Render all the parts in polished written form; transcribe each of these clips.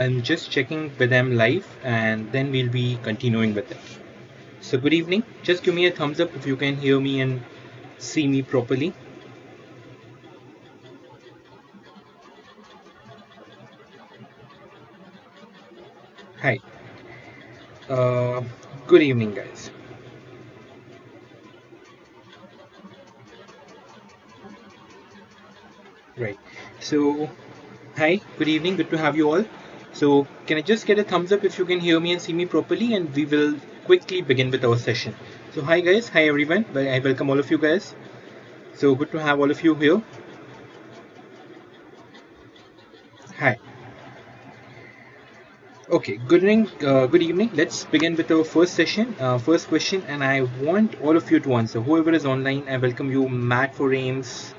I'm just checking with them live and then we'll be continuing with it. So good evening. Just give me a thumbs up if you can hear me and see me properly. Hi. Uh, Good evening, guys. Right. So, hi. Good evening. Good to have you all. So, can I just get a thumbs up if you can hear me and see me properly, and we will quickly begin with our session. So, hi guys. Hi everyone. I welcome all of you guys. So good to have all of you here. Hi. Okay, good evening. Good evening. Let's begin with our first session, first question, and I want all of you to answer. Whoever is online, I welcome you. Matt for AIIMS,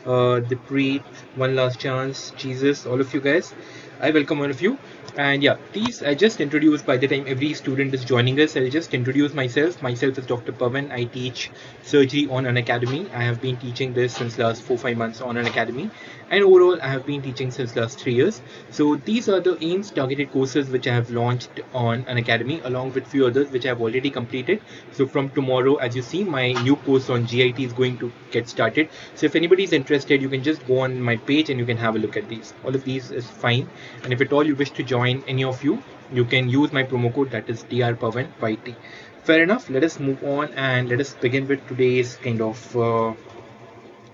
the Preet, One Last Chance, Jesus, all of you guys. I welcome all of you. And yeah, please, I just introduce by the time every student is joining us, I'll just introduce myself. Myself is Dr. Pawan. I teach surgery on Unacademy. I have been teaching this since last 4-5 months on Unacademy. And overall, I have been teaching since last 3 years. So these are the AIMS targeted courses which I have launched on Unacademy along with few others which I have already completed. So from tomorrow, as you see, my new course on GIT is going to get started. So if anybody is interested, you can just go on my page and you can have a look at these. All of these is fine. And if at all you wish to join any of you, you can use my promo code, that is drpawan-yt. Fair enough. Let us move on and let us begin with today's kind of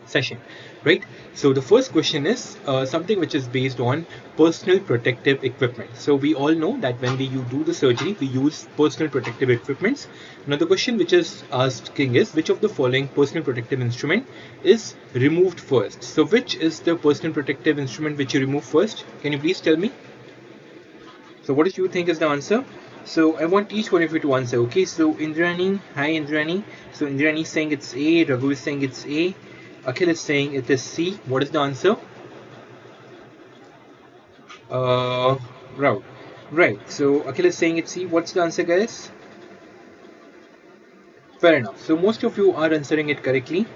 session, right? So the first question is something which is based on personal protective equipment. So we all know that when you do the surgery, we use personal protective equipments. Now the question which is asking is, which of the following personal protective instrument is removed first? So which is the personal protective instrument which you remove first? Can you please tell me? So what do you think is the answer? So I want each one of you to answer. Okay, so Indrani, hi Indrani. So Indrani is saying it's A, Raghu is saying it's A, Akhil is saying it is C. What is the answer? Uh, right. Right. So Akhil is saying it's C. What's the answer, guys? Fair enough. So most of you are answering it correctly.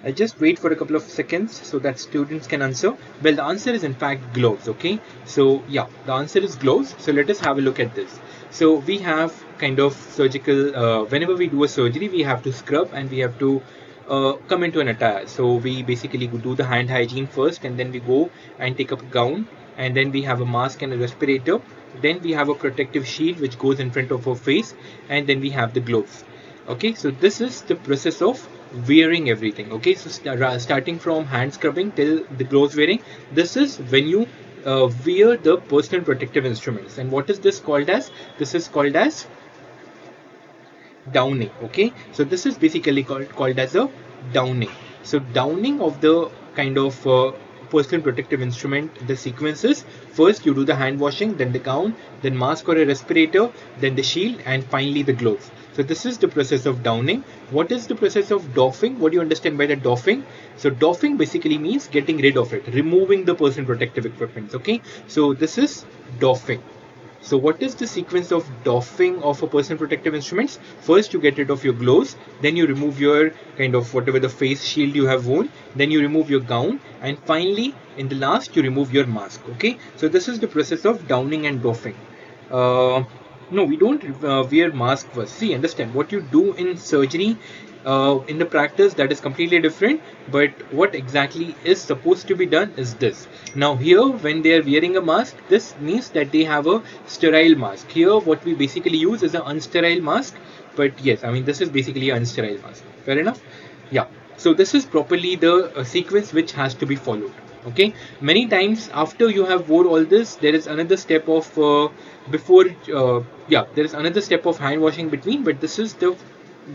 I'll just wait for a couple of seconds so that students can answer. Well, the answer is in fact gloves. Okay. So yeah, the answer is gloves. So let us have a look at this. So we have kind of surgical. Whenever we do a surgery, we have to scrub and we have to come into an attire. So we basically do the hand hygiene first, and then we go and take up a gown, and then we have a mask and a respirator. Then we have a protective shield which goes in front of our face, and then we have the gloves. Okay, so this is the process of wearing everything. Okay, so starting from hand scrubbing till the gloves wearing, this is when you wear the personal protective instruments. And what is this called as? This is called as downing. Okay, so this is basically called as a downing. So downing of the kind of personal protective instrument, the sequences: first you do the hand washing, then the gown, then mask or a respirator, then the shield, and finally the gloves. So this is the process of downing. What is the process of doffing? What do you understand by the doffing? So doffing basically means getting rid of it, removing the personal protective equipment. Okay, so this is doffing. So what is the sequence of doffing of a personal protective instruments? First you get rid of your gloves, then you remove your kind of whatever the face shield you have worn, then you remove your gown, and finally in the last you remove your mask. Okay, so this is the process of downing and doffing. Uh, no, we don't wear mask first. See, understand what you do in surgery. In the practice, that is completely different. But what exactly is supposed to be done is this. Now, here, when they are wearing a mask, this means that they have a sterile mask. Here, what we basically use is an unsterile mask. But yes, I mean, this is basically an unsterile mask. Fair enough? Yeah. So this is properly the sequence which has to be followed. Okay, many times after you have wore all this, there is another step of before yeah, there is another step of hand washing between, but this is the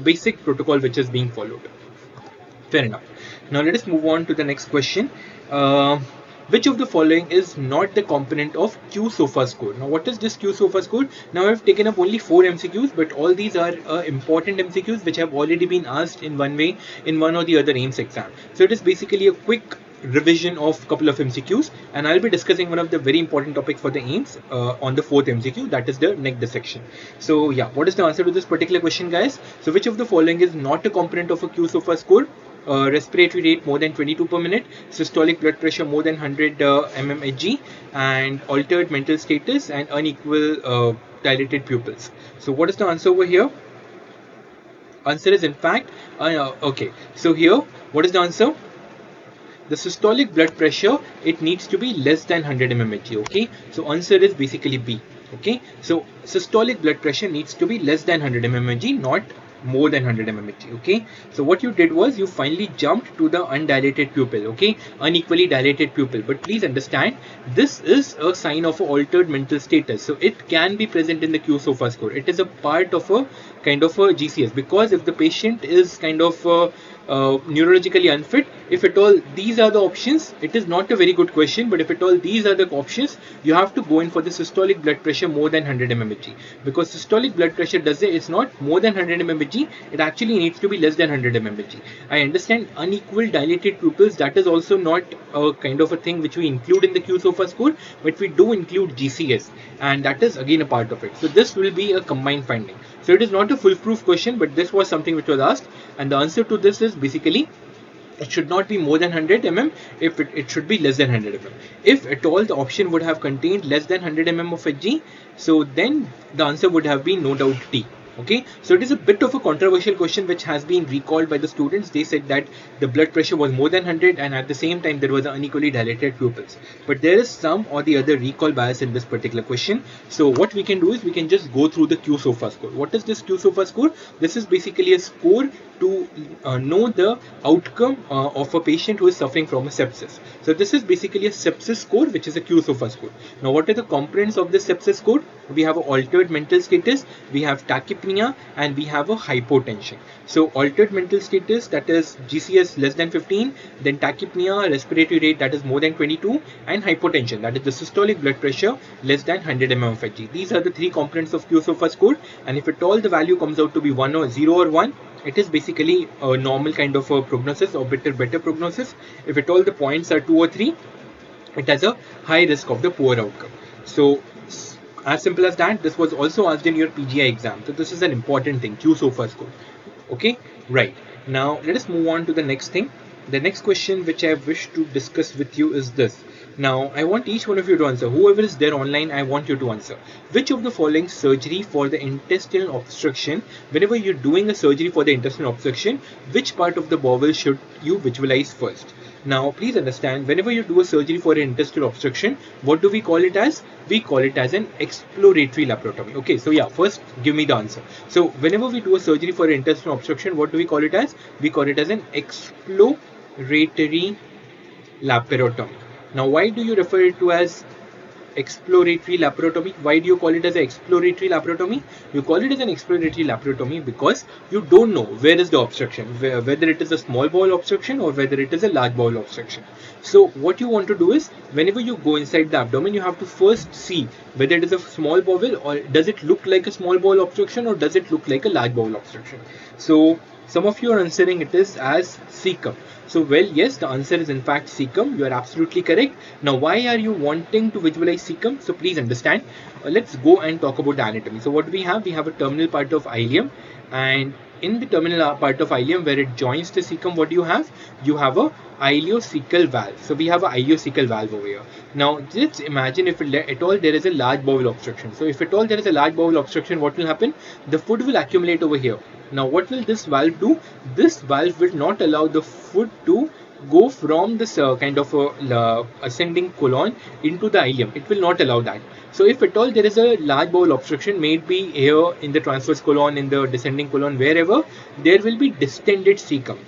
basic protocol which is being followed. Fair enough. Now let us move on to the next question. uh, which of the following is not the component of Q SOFA score? Now what is this Q SOFA score? Now I've taken up only 4 MCQs, but all these are important MCQs which have already been asked in one way in one or the other AIMS exam. So it is basically a quick revision of a couple of MCQs, and I'll be discussing one of the very important topics for the AIMS on the fourth MCQ, that is the neck dissection. So yeah, what is the answer to this particular question, guys? So which of the following is not a component of a Q SOFA score? respiratory rate more than 22 per minute, systolic blood pressure more than 100 mmHg, and altered mental status and unequal dilated pupils. So what is the answer over here? Answer is in fact, okay. So here, what is the answer? The systolic blood pressure, it needs to be less than 100 mmHg. Okay, so answer is basically B. Okay, so systolic blood pressure needs to be less than 100 mmHg, not more than 100 mmHg. Okay, so what you did was you finally jumped to the undilated pupil. Okay, unequally dilated pupil. But please understand, this is a sign of altered mental status, so it can be present in the Q-SOFA score. It is a part of a kind of a GCS, because if the patient is kind of neurologically unfit, if at all these are the options, it is not a very good question, but if at all these are the options, you have to go in for the systolic blood pressure more than 100 mmHg, because systolic blood pressure it's not more than 100 mmHg, it actually needs to be less than 100 mmHg. I understand unequal dilated pupils, that is also not a kind of a thing which we include in the Q-SOFA score, but we do include GCS, and that is again a part of it. So this will be a combined finding. So it is not a foolproof question, but this was something which was asked, and the answer to this is basically it should not be more than 100 mm, if it should be less than 100 mm. If at all the option would have contained less than 100 mm of Hg, so then the answer would have been no doubt D. Okay, so it is a bit of a controversial question which has been recalled by the students. They said that the blood pressure was more than 100 and at the same time there was unequally dilated pupils. But there is some or the other recall bias in this particular question. So what we can do is we can just go through the Q-SOFA score. What is this Q-SOFA score? This is basically a score to know the outcome of a patient who is suffering from a sepsis. So this is basically a sepsis score, which is a Q-SOFA score. Now what are the components of this sepsis score? We have an altered mental status, we have tachypnea, and we have a hypotension. So altered mental status, that is GCS less than 15, then tachypnea, respiratory rate, that is more than 22, and hypotension, that is the systolic blood pressure less than 100 mm of Hg. These are the three components of Q-SOFA score, and if at all the value comes out to be 1 or 0 or 1, it is basically a normal kind of a prognosis or better prognosis. If at all the points are 2 or 3, it has a high risk of the poor outcome. So as simple as that. This was also asked in your PGI exam. So this is an important thing, Q-SOFA score. Okay, right. Now let us move on to the next thing. The next question which I wish to discuss with you is this. Now I want each one of you to answer. Whoever is there online, I want you to answer. Which of the following surgery for the intestinal obstruction, whenever you're doing a surgery for the intestinal obstruction, which part of the bowel should you visualize first? Now please understand, whenever you do a surgery for an intestinal obstruction, what do we call it as? We call it as an exploratory laparotomy. Okay, so yeah, first give me the answer. So whenever we do a surgery for an intestinal obstruction, what do we call it as? We call it as an exploratory laparotomy. Now why do you refer it to as exploratory laparotomy? Why do you call it as an exploratory laparotomy? You call it as an exploratory laparotomy because you don't know where is the obstruction, whether it is a small bowel obstruction or whether it is a large bowel obstruction. So what you want to do is, whenever you go inside the abdomen, you have to first see whether it is a small bowel, or does it look like a small bowel obstruction, or does it look like a large bowel obstruction. So some of you are answering it is as cecum. So well, yes, the answer is in fact cecum. You are absolutely correct. Now why are you wanting to visualize cecum? So please understand, let's go and talk about the anatomy. So what do we have? We have a terminal part of ileum, and in the terminal part of ileum where it joins the cecum, what do you have? You have a ileocecal valve. So we have a ileocecal valve over here. Now let's imagine if at all there is a large bowel obstruction. So if at all there is a large bowel obstruction, what will happen? The food will accumulate over here. Now what will this valve do? This valve will not allow the food to go from this kind of ascending colon into the ileum. It will not allow that. So if at all there is a large bowel obstruction, maybe here in the transverse colon, in the descending colon, wherever, there will be distended cecum.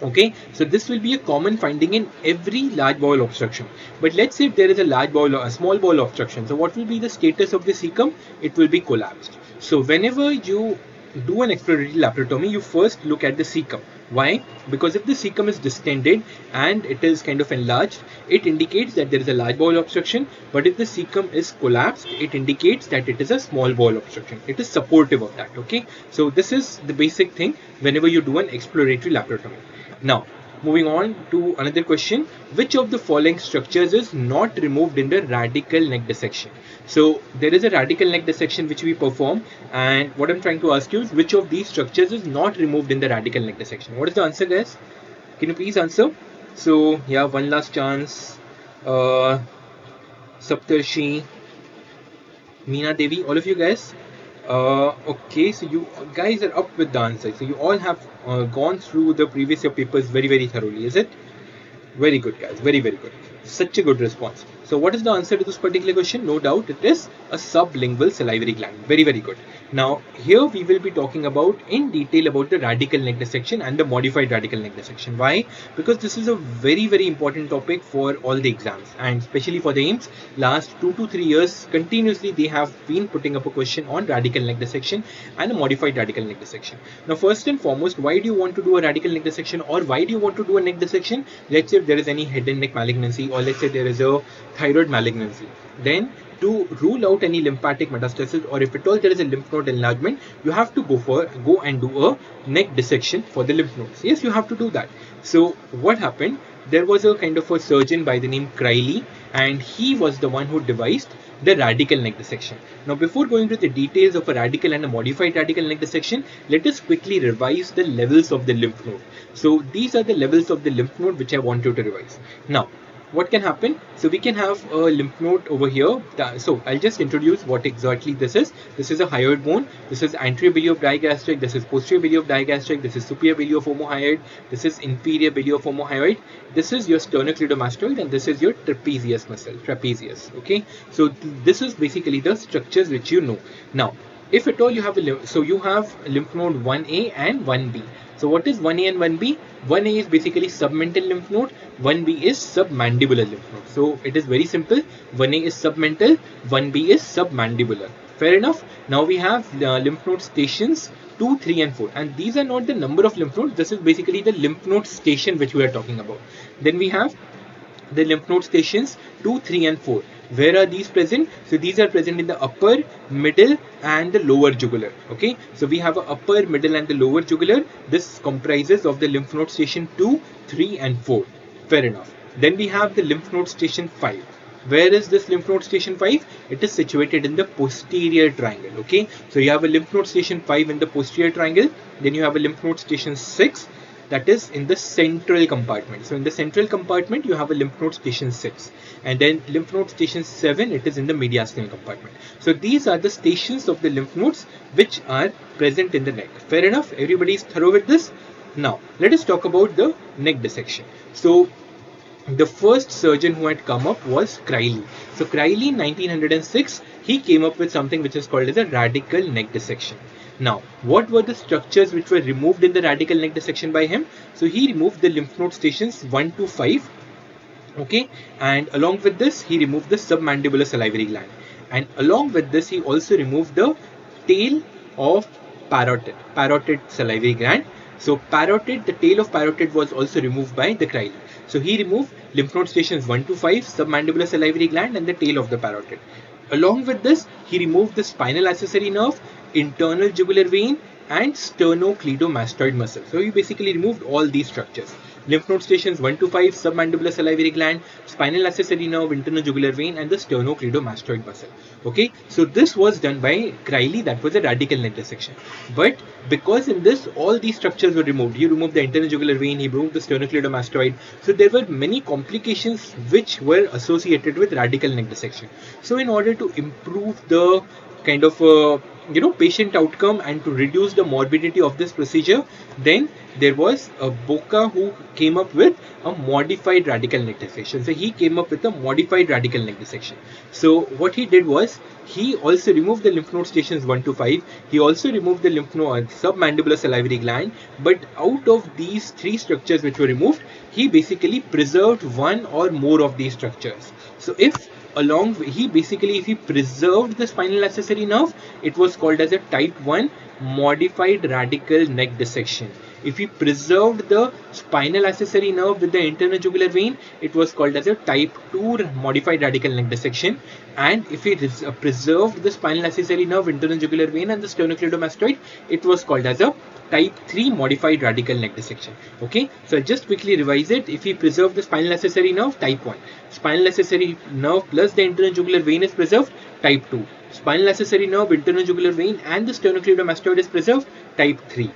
Okay, so this will be a common finding in every large bowel obstruction. But let's say if there is a large bowel or a small bowel obstruction, so what will be the status of the cecum? It will be collapsed. So whenever you do an exploratory laparotomy, you first look at the cecum. Why? Because if the cecum is distended and it is kind of enlarged, it indicates that there is a large bowel obstruction. But if the cecum is collapsed, it indicates that it is a small bowel obstruction. It is supportive of that. Okay, so this is the basic thing whenever you do an exploratory laparotomy. Now moving on to another question. Which of the following structures is not removed in the radical neck dissection? So there is a radical neck dissection which we perform, and what I'm trying to ask you is, which of these structures is not removed in the radical neck dissection? What is the answer, guys? Can you please answer? So yeah, one last chance. Uh, Saptarshi, Meena Devi, all of you guys. Okay, so you guys are up with the answer. So you all have gone through the previous year papers very thoroughly, is it? Very good, guys. Very good. Such a good response. So, what is the answer to this particular question? No doubt, it is a sublingual salivary gland. Very good. Now, here we will be talking about in detail about the radical neck dissection and the modified radical neck dissection. Why? Because this is a very important topic for all the exams, and especially for the AIIMS. Last 2 to 3 years continuously they have been putting up a question on radical neck dissection and a modified radical neck dissection. Now, first and foremost, why do you want to do a radical neck dissection, or why do you want to do a neck dissection? Let's say if there is any head and neck malignancy, or let's say there is a thyroid malignancy, then to rule out any lymphatic metastasis, or if at all there is a lymph node enlargement, you have to go and do a neck dissection for the lymph nodes. Yes, you have to do that. So what happened? There was a kind of a surgeon by the name Criley, and he was the one who devised the radical neck dissection. Now, before going to the details of a radical and a modified radical neck dissection, let us quickly revise the levels of the lymph node. So these are the levels of the lymph node which I want you to revise. Now, what can happen? So we can have a lymph node over here. So I'll just introduce what exactly this is. This is a hyoid bone. This is anterior belly of digastric. This is posterior belly of digastric. This is superior belly of omohyoid. This is inferior belly of omohyoid. This is your sternocleidomastoid, and this is your trapezius muscle, trapezius. Okay. So this is basically the structures which you know. Now, if at all you have you have lymph node 1A and 1B. So what is 1A and 1B? 1A is basically submental lymph node, 1B is submandibular lymph node. So it is very simple. 1A is submental, 1B is submandibular. Fair enough. Now we have lymph node stations 2, 3 and 4, and these are not the number of lymph nodes. This is basically the lymph node station which we are talking about. Then we have the lymph node stations 2, 3 and 4. Where are these present? So these are present in the upper, middle and the lower jugular. Okay, so we have a upper, middle and the lower jugular. This comprises of the lymph node station 2, 3 and 4. Fair enough. Then we have the lymph node station 5. Where is this lymph node station 5? It is situated in the posterior triangle. Okay, so you have a lymph node station 5 in the posterior triangle. Then you have a lymph node station 6, that is in the central compartment. So in the central compartment you have a lymph node station 6, and then lymph node station 7, it is in the mediastinal compartment. So these are the stations of the lymph nodes which are present in the neck. Fair enough, everybody is thorough with this. Now let us talk about the neck dissection. So the first surgeon who had come up was Criley. So Criley in 1906, he came up with something which is called as a radical neck dissection. Now, what were the structures which were removed in the radical neck dissection by him? So he removed the lymph node stations 1 to 5. Okay, and along with this, he removed the submandibular salivary gland. And along with this, he also removed the tail of parotid salivary gland. So parotid, the tail of parotid was also removed by the Criley. So he removed lymph node stations 1 to 5, submandibular salivary gland and the tail of the parotid. Along with this, he removed the spinal accessory nerve, internal jugular vein and sternocleidomastoid muscle. So he basically removed all these structures. Lymph node stations 1 to 5, submandibular salivary gland, spinal accessory nerve, internal jugular vein and the sternocleidomastoid muscle. Okay, so this was done by Criley. That was a radical neck dissection. But because in this all these structures were removed, he removed the internal jugular vein, he removed the sternocleidomastoid. So there were many complications which were associated with radical neck dissection. So in order to improve the kind of patient outcome and to reduce the morbidity of this procedure, then there was a Boca who came up with a modified radical neck dissection. So he came up with a modified radical neck dissection. So what he did was, he also removed the lymph node stations 1 to 5. He also removed the lymph node submandibular salivary gland. But out of these 3 structures which were removed, he basically preserved one or more of these structures. So if he preserved the spinal accessory nerve, it was called as a type 1 modified radical neck dissection. If he preserved the spinal accessory nerve with the internal jugular vein, it was called as a type 2 modified radical neck dissection. And if he preserved the spinal accessory nerve, internal jugular vein and the sternocleidomastoid, it was called as a type 3 modified radical neck dissection. Okay, so I'll just quickly revise it. If he preserved the spinal accessory nerve, type 1. Spinal accessory nerve plus the internal jugular vein is preserved, type 2. Spinal accessory nerve, internal jugular vein and the sternocleidomastoid is preserved, type 3.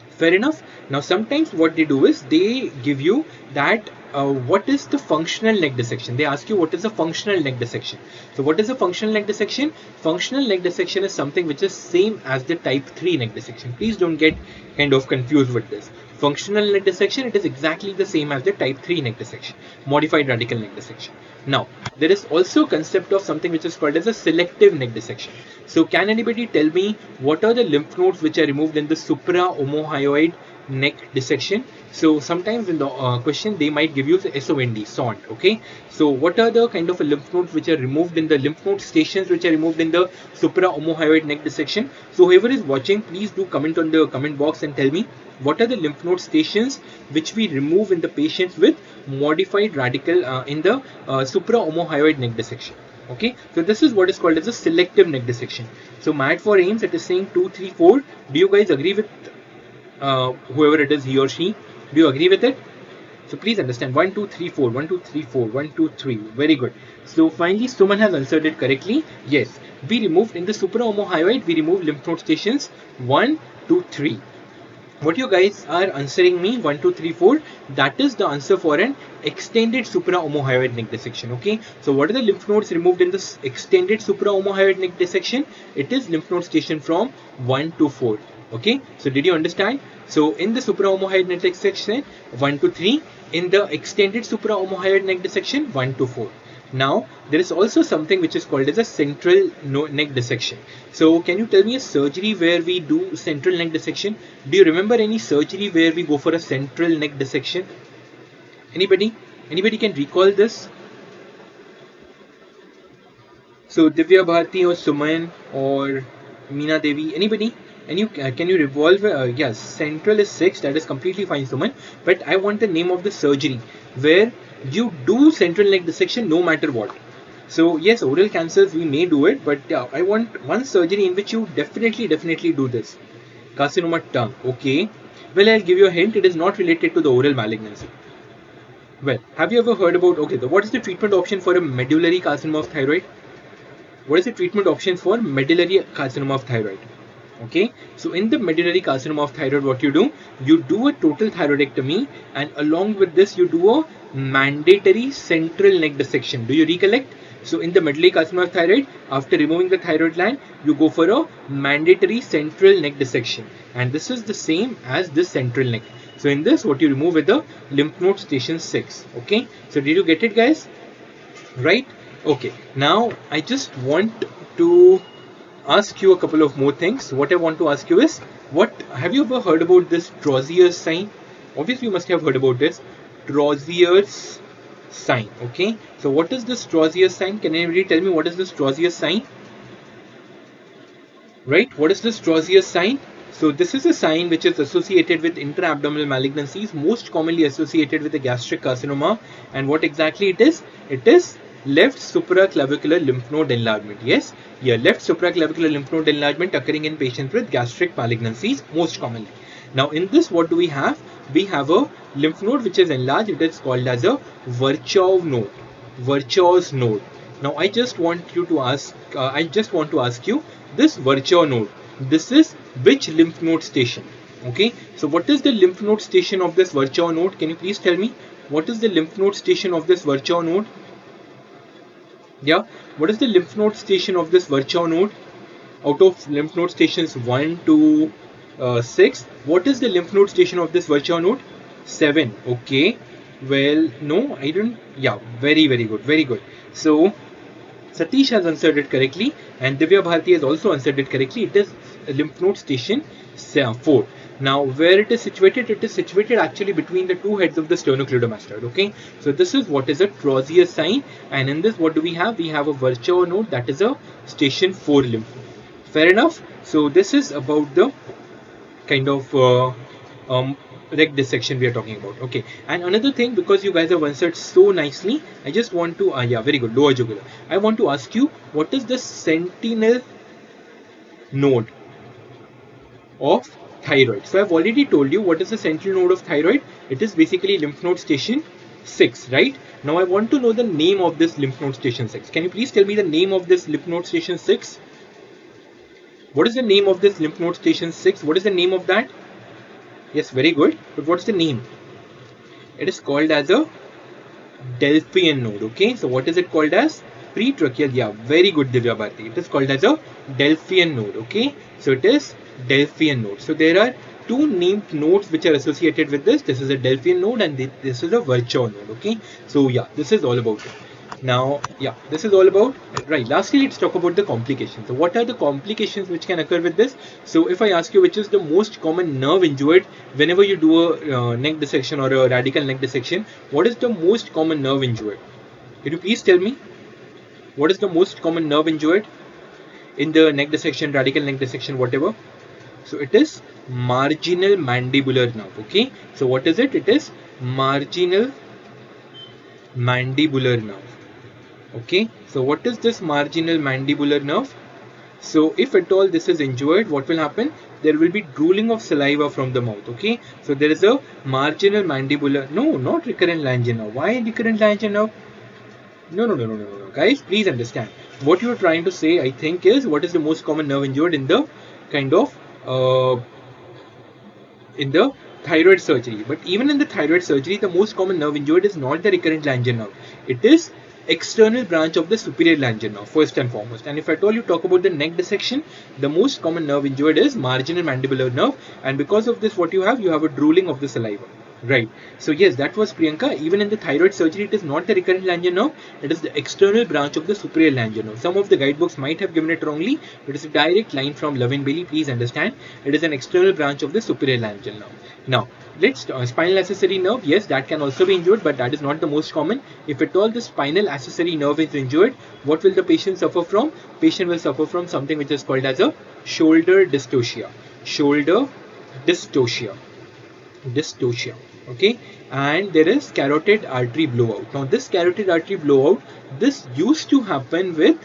Fair enough. Now sometimes what they do is they give you that what is the functional neck dissection. They ask you what is a functional neck dissection. So what is a functional neck dissection? Functional neck dissection is something which is same as the type 3 neck dissection. Please don't get kind of confused with this. Functional neck dissection, it is exactly the same as the type 3 neck dissection, modified radical neck dissection. Now there is also concept of something which is called as a selective neck dissection. So can anybody tell me what are the lymph nodes which are removed in the supraomohyoid neck dissection? So sometimes in the question they might give you the SOND, okay? So what are the kind of lymph nodes which are removed in the lymph node stations which are removed in the supraomohyoid neck dissection? So whoever is watching, please do comment on the comment box and tell me what are the lymph node stations which we remove in the patients with modified radical in the supraomohyoid neck dissection. Okay, so this is what is called as a selective neck dissection. So MAT for AIIMS, it is saying 2, 3, 4. Do you guys agree with whoever it is, he or she? Do you agree with it? So please understand 1, 2, 3, 4, 1, 2, 3, 4, 1, 2, 3. Very good. So finally, Suman has answered it correctly. Yes, we removed in the supraomohyoid, we removed lymph node stations 1, 2, 3. What you guys are answering me 1, 2, 3, 4, that is the answer for an extended supraomohyoid neck dissection. Okay, so what are the lymph nodes removed in this extended supraomohyoid neck dissection? It is lymph node station from 1 to 4. Okay, so did you understand? So in the supraomohyoid neck dissection 1 to 3, in the extended supraomohyoid neck dissection 1 to 4. Now there is also something which is called as a central neck dissection. So can you tell me a surgery where we do central neck dissection? Do you remember any surgery where we go for a central neck dissection? Anybody? Anybody can recall this? So Divya Bharti or Suman or Meena Devi, anybody? And you can you revolve? Yes, central is 6. That is completely fine, Suman. But I want the name of the surgery where you do central neck dissection no matter what. So yes, oral cancers we may do it, but I want one surgery in which you definitely do this. Carcinoma tongue. Okay. Well, I'll give you a hint. It is not related to the oral malignancy. Well, have you ever heard about, okay, what is the treatment option for a medullary carcinoma of thyroid? What is the treatment option for medullary carcinoma of thyroid? Okay, so in the medullary carcinoma of thyroid, what you do a total thyroidectomy, and along with this you do a mandatory central neck dissection. Do you recollect? So in the medullary carcinoma of thyroid, after removing the thyroid gland, you go for a mandatory central neck dissection, and this is the same as this central neck. So in this, what you remove with the lymph node station 6. Okay, so did you get it, guys? Right? Okay, now I just want to ask you a couple of more things. What I want to ask you is, what have you ever heard about this Trousier's sign? Obviously you must have heard about this Trousier's sign. Okay, so what is this Trousier's sign? Can anybody tell me what is this Trousier's sign? Right, what is this Trousier's sign? So this is a sign which is associated with intra-abdominal malignancies, most commonly associated with the gastric carcinoma. And what exactly it is? It is left supraclavicular lymph node enlargement. Yes, yeah, left supraclavicular lymph node enlargement occurring in patients with gastric malignancies most commonly. Now in this, what do we have? We have a lymph node which is enlarged. It is called as a Virchow node. Virchow's node. Now I just want you to ask, you this Virchow node, this is which lymph node station? Okay, so what is the lymph node station of this Virchow node? Can you please tell me what is the lymph node station of this Virchow node? Yeah, what is the lymph node station of this Virchow node? Out of lymph node stations 1 to 6, what is the lymph node station of this Virchow node? 7. Okay, well, no, I don't. Yeah, very good, very good. So Satish has answered it correctly, and Divya Bharti has also answered it correctly. It is lymph node station 4. Now where it is situated actually between the two heads of the sternocleidomastoid. Okay, so this is what is a Trousier's sign, and in this, what do we have? We have a Virchow node, that is a station 4 lymph node. Fair enough. So this is about the kind of neck dissection we are talking about. Okay, and another thing, because you guys have answered so nicely, I just want to yeah, very good, lower jugular. I want to ask you, what is the sentinel node of thyroid? So I've already told you what is the sentinel node of thyroid. It is basically lymph node station 6, right? Now I want to know the name of this lymph node station 6. Can you please tell me the name of this lymph node station 6? What is the name of this lymph node station 6? What is the name of that? Yes, very good. But what's the name? It is called as a Delphian node. Okay, so what is it called as? Pretracheal. Yeah, very good, Divya Bharti. It is called as a Delphian node. Okay, so it is Delphian node. So there are two named nodes which are associated with this. This is a Delphian node and this is a Virchow node. Okay, so yeah, this is all about it. Now, yeah, this is all about, right. Lastly, let's talk about the complications. So what are the complications which can occur with this? So if I ask you which is the most common nerve injured whenever you do a neck dissection or a radical neck dissection, what is the most common nerve injured? Can you please tell me what is the most common nerve injured in the neck dissection, radical neck dissection, whatever? So it is marginal mandibular nerve. Okay, so what is it? It is marginal mandibular nerve. Okay, so what is this marginal mandibular nerve? So if at all this is injured, what will happen? There will be drooling of saliva from the mouth. Okay, so there is a marginal mandibular, no, not recurrent laryngeal nerve. Why recurrent laryngeal nerve? No, guys, please understand. What you are trying to say, I think, is what is the most common nerve injured in the kind of in the thyroid surgery. But even in the thyroid surgery, the most common nerve injured is not the recurrent laryngeal nerve. It is external branch of the superior laryngeal nerve, first and foremost. And if at all you talk about the neck dissection, the most common nerve injured is marginal mandibular nerve, and because of this, what you have a drooling of the saliva. Right. So yes, that was Priyanka. Even in the thyroid surgery, it is not the recurrent laryngeal nerve. It is the external branch of the superior laryngeal nerve. Some of the guidebooks might have given it wrongly. It is a direct line from Love and Bailey. Please understand. It is an external branch of the superior laryngeal nerve. Now, let's spinal accessory nerve. Yes, that can also be injured, but that is not the most common. If at all the spinal accessory nerve is injured, what will the patient suffer from? Patient will suffer from something which is called as a shoulder dystocia. Shoulder dystocia. Okay, and there is carotid artery blowout. Now this carotid artery blowout, this used to happen with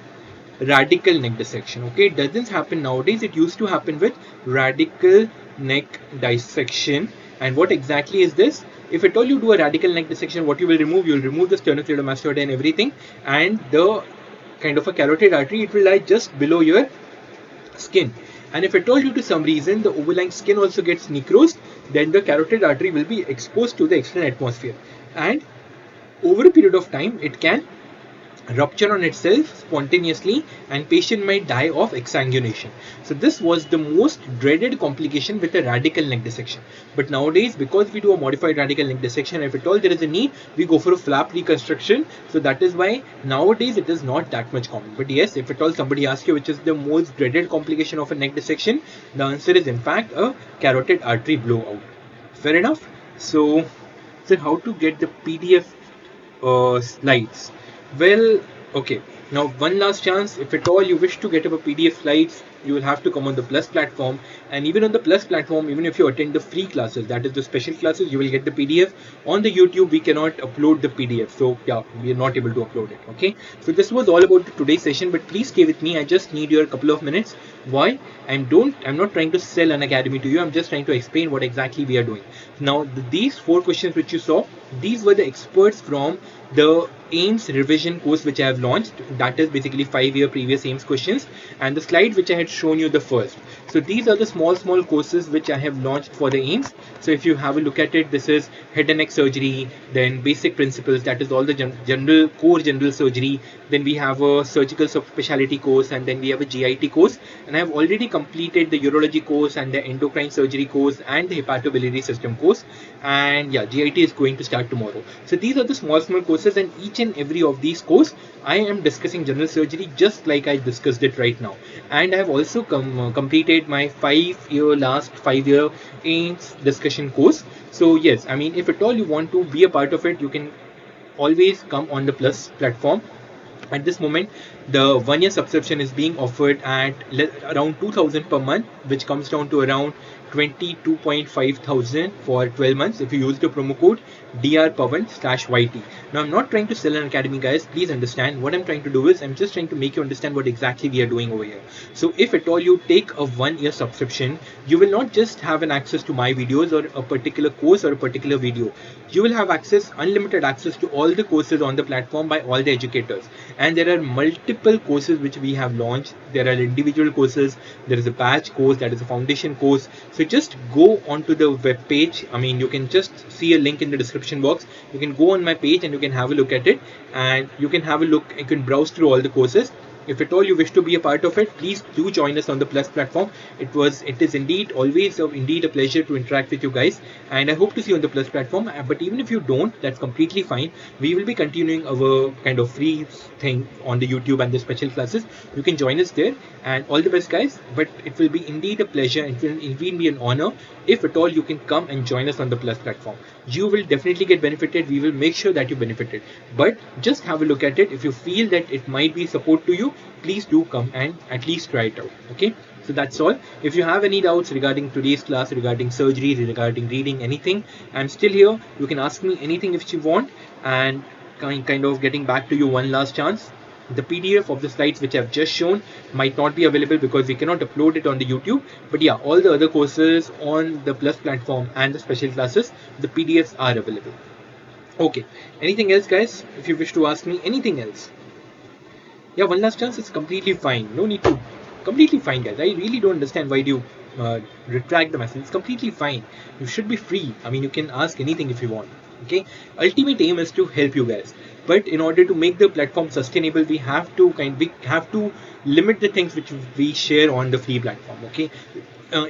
radical neck dissection. Okay, it doesn't happen nowadays. It used to happen with radical neck dissection. And what exactly is this? If at all you do a radical neck dissection, what you will remove the sternocleidomastoid and everything, and the kind of a carotid artery, it will lie just below your skin. And if at all due to some reason the overlying skin also gets necrosed, then the carotid artery will be exposed to the external atmosphere, and over a period of time it can rupture on itself spontaneously and patient might die of exsanguination. So this was the most dreaded complication with a radical neck dissection. But nowadays, because we do a modified radical neck dissection, if at all there is a need, we go for a flap reconstruction. So that is why nowadays it is not that much common. But yes, if at all somebody asks you which is the most dreaded complication of a neck dissection, the answer is in fact a carotid artery blowout. Fair enough. So how to get the PDF slides? Well, okay, now one last chance. If at all you wish to get up a PDF slides, you will have to come on the Plus platform, and even on the Plus platform, even if you attend the free classes, that is the special classes, you will get the PDF. On the YouTube we cannot upload the PDF, so yeah, we are not able to upload it. Okay, so this was all about today's session, but please stay with me. I just need your couple of minutes. Why? I'm not trying to sell Unacademy to you. I'm just trying to explain what exactly we are doing. Now these 4 questions which you saw, these were the experts from the AIIMS revision course which I have launched. That is basically 5-year previous AIIMS questions, and the slides which I had shown you the first. So these are the small courses which I have launched for the AIIMS. So if you have a look at it, this is head and neck surgery, then basic principles, that is all the core general surgery. Then we have a surgical subspecialty course, and then we have a GIT course. And I have already completed the urology course and the endocrine surgery course and the hepatobiliary system course. And yeah, GIT is going to start tomorrow. So these are the small courses, and each and every of these courses I am discussing general surgery just like I discussed it right now. And I have also completed my last 5-year AIIMS discussion course. So yes, I mean, if at all you want to be a part of it, you can always come on the Plus platform. At this moment, the 1-year subscription is being offered at around 2,000 per month, which comes down to around 22.5 thousand for 12 months if you use the promo code drpawan-yt. Now I'm not trying to sell Unacademy, guys. Please understand what I'm trying to do is I'm just trying to make you understand what exactly we are doing over here. So if at all you take a 1-year subscription, you will not just have an access to my videos or a particular course or a particular video. You will have unlimited access to all the courses on the platform by all the educators. And there are multiple courses which we have launched. There are individual courses. There is a batch course, that is a foundation course. So just go onto the web page. I mean, you can just see a link in the description box. You can go on my page and you can have a look at it, and you can have a look. You can browse through all the courses. If at all you wish to be a part of it, please do join us on the Plus platform. It is indeed always indeed a pleasure to interact with you guys, and I hope to see you on the Plus platform. But even if you don't, that's completely fine. We will be continuing our kind of free thing on the YouTube and the special classes. You can join us there, and all the best, guys. But it will be indeed a pleasure. It will be an honor if at all you can come and join us on the Plus platform. You will definitely get benefited. We will make sure that you benefited. But just have a look at it. If you feel that it might be support to you, please do come and at least try it out. Okay, so that's all. If you have any doubts regarding today's class, regarding surgery, regarding reading, anything, I'm still here. You can ask me anything if you want. And kind of getting back to you one last chance, the PDF of the slides which I've just shown might not be available because we cannot upload it on the YouTube. But yeah, all the other courses on the Plus platform and the special classes, the PDFs are available. Okay, anything else, guys? If you wish to ask me anything else. Yeah, one last chance. It's completely fine. No need to. Completely fine, guys. I really don't understand why do you retract the message. It's completely fine. You should be free. I mean, you can ask anything if you want. Okay. Ultimate aim is to help you guys. But in order to make the platform sustainable, we have to limit the things which we share on the free platform. Okay.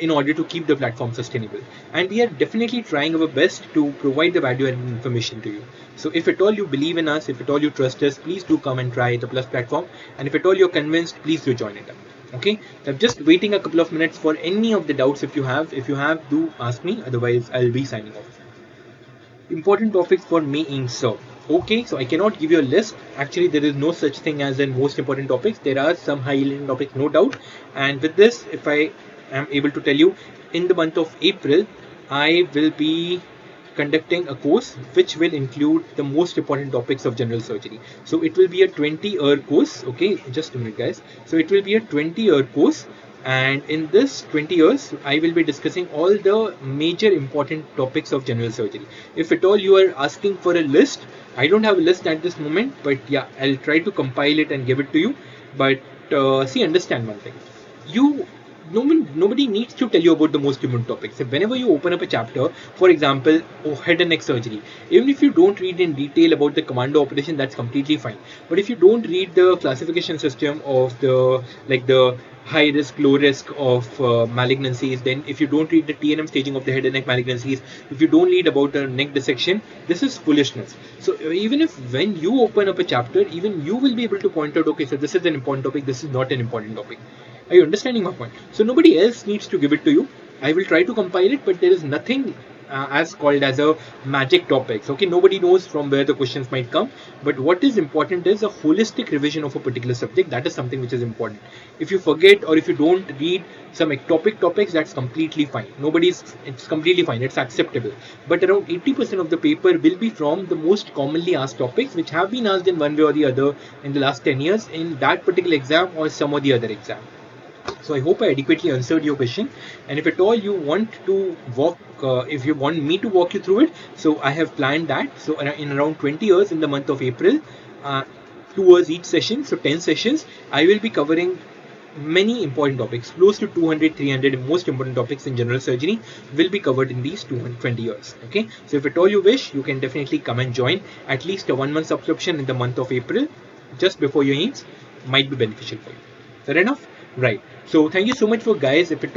In order to keep the platform sustainable, and we are definitely trying our best to provide the value and information to you. So if at all you believe in us, if at all you trust us, please do come and try the Plus platform, and if at all you're convinced, please do join it up. Okay, so I'm just waiting a couple of minutes for any of the doubts. If you have, do ask me, otherwise I'll be signing off. Important topics for me in sir. Okay, so I cannot give you a list. Actually, there is no such thing as in most important topics. There are some high-yielding topics, no doubt. And with this, if I am able to tell you, in the month of April, I will be conducting a course which will include the most important topics of general surgery. So it will be a 20-hour course. Okay, just a minute, guys. So it will be a 20-hour course. And in this 20 years, I will be discussing all the major important topics of general surgery. If at all you are asking for a list, I don't have a list at this moment, but yeah, I'll try to compile it and give it to you. But see, understand one thing. Nobody needs to tell you about the most important topics. So whenever you open up a chapter, for example, head and neck surgery, even if you don't read in detail about the commando operation, that's completely fine. But if you don't read the classification system of the high risk, low risk of malignancies, then if you don't read the TNM staging of the head and neck malignancies, if you don't read about the neck dissection, this is foolishness. So even if when you open up a chapter, even you will be able to point out, okay, so this is an important topic, this is not an important topic. Are you understanding my point? So nobody else needs to give it to you. I will try to compile it, but there is nothing as called as a magic topics. Okay, nobody knows from where the questions might come, but what is important is a holistic revision of a particular subject. That is something which is important. If you forget or if you don't read some topics, that's completely fine. It's completely fine. It's acceptable. But around 80% of the paper will be from the most commonly asked topics which have been asked in one way or the other in the last 10 years in that particular exam or some or the other exam. So I hope I adequately answered your question, and if at all you want to if you want me to walk you through it, so I have planned that. So in around 20 years in the month of April, 2 hours each session, so 10 sessions, I will be covering many important topics, close to 200-300 most important topics in general surgery will be covered in these 220 years. Okay, so if at all you wish, you can definitely come and join. At least a 1-month subscription in the month of April, just before your AIIMS, might be beneficial for you. Fair enough? Right. So thank you so much for guys. If it